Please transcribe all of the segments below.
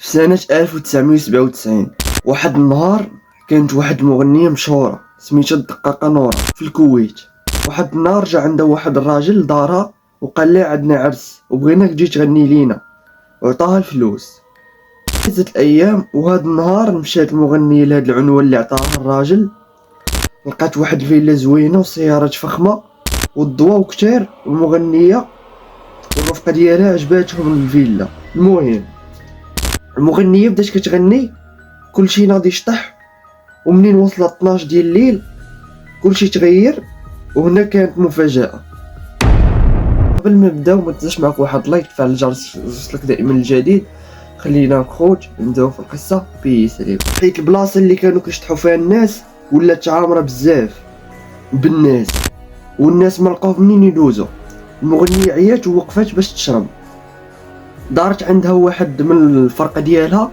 في سنة 1997 واحد النهار كانت واحد المغنية مشهورة سميتها الدقاقة نورة في الكويت. واحد النهار جا عندها واحد الراجل لدارها وقال لها عندنا عرس وبغيناك تجي تغني لينا، وعطاها الفلوس. دازت الايام وهذا النهار مشات المغنية لهاد العنوان اللي عطاها الراجل، لقات واحد الفيلا زوينة وسيارات فخمة والضواء كتير، والمغنية والرفقة ديالها عجباتهم الفيلا. المهم المغنية بدات كتغني، كلشي ناضي شطح، ومنين وصلت 12 ديال الليل كلشي تغير. وهنا كانت مفاجأة. قبل ما نبداو ما تنساش معك واحد لايك، تفعل الجرس يوصلك دائما الجديد. خلينا نخرج نبداو في القصة. بيس عليكم. حيت البلاصة اللي كانوا كيشطحوا فيها الناس ولات عامرة بزاف بالناس، والناس ما لقاو منين يدوزوا. المغنية عيات ووقفات باش تشرب. دارت عندها واحد من الفرقة ديالها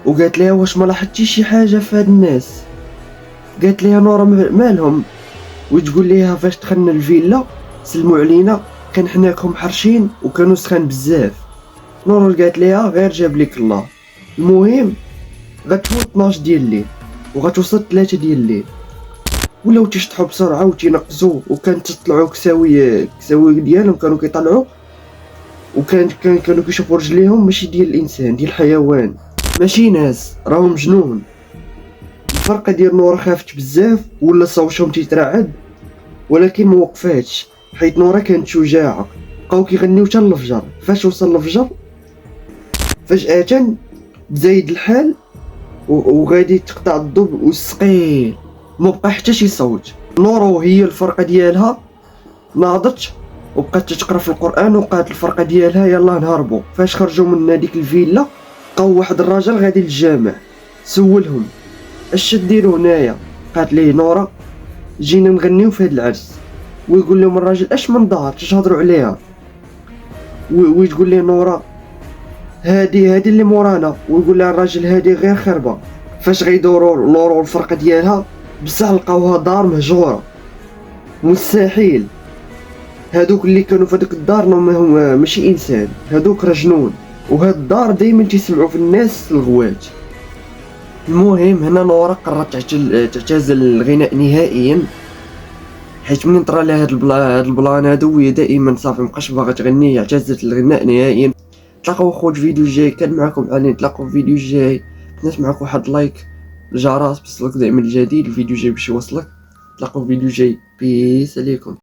وقالت لها واش ما لاحظتي شي حاجة في هاد الناس؟ قالت لها نورا مالهم؟ وتقول ليها فاش دخلنا الفيلا سلموا علينا كان حناكم حرشين وكانوا سخان بزاف. نورا قالت لها غير جاب لك الله. المهم غتفوت 12 ديال الليل وغتوصل 3 ديال الليل، ولاو تيشطحوا بسرعه وتينقزوا، وكانت تطلعوا كساوي ديالهم كانوا كيطلعوا، كانوا كيشوفوا رجليهم ماشي ديال الانسان، ديال الحيوان، ماشي ناس، راهم جنون. الفرقه ديال نورا خافت بزاف ولا صوتهم تيترعد، ولكن ما وقفاتش حيت نورا كانت شجاعه. بقاو كيغنيو حتى الفجر. فاش وصل الفجر فجأة تزايد الحال وغادي تقطع الضوء والثقيل، ما بقى حتى شي صوت. نورا وهي الفرقه ديالها ناضت وبقات تقرا في القران، وقالت الفرقه ديالها يلا نهربوا. فاش خرجوا من هذيك الفيلا لقاو واحد الراجل غادي للجامع، سولهم اش ديروا هنايا؟ قالت ليه نورا جينا نغنيو في هذا العرس. ويقول لهم الراجل اش من دار تهضروا عليها؟ وتقول ليه نورا هادي اللي مورانا. ويقول لها الراجل هادي غير خربه. فاش غيدوروا نورو الفرقه ديالها بصح لقاوها دار مهجوره، مستحيل. هادوك اللي كانوا في هذيك الدار هم ماشي انسان، هادوك راه جنون. وهاد الدار دائما تيسمعوا في الناس الغوات. المهم هنا نورا قررت تعتزل الغناء نهائيا، حيت منين طرا لها هاد البلان هادو وهي دائما صافي مابقاش باغا تغني، اعتزلت الغناء نهائيا. تلاقاو خوت فيديو جاي، كان معكم علي، نتلاقاو في فيديو جاي. تنسى معك واحد لايك، الجرس بيوصلك دائما الجديد، الفيديو جاي باش يوصلك. نتلاقاو في فيديو جاي. بيس عليكم.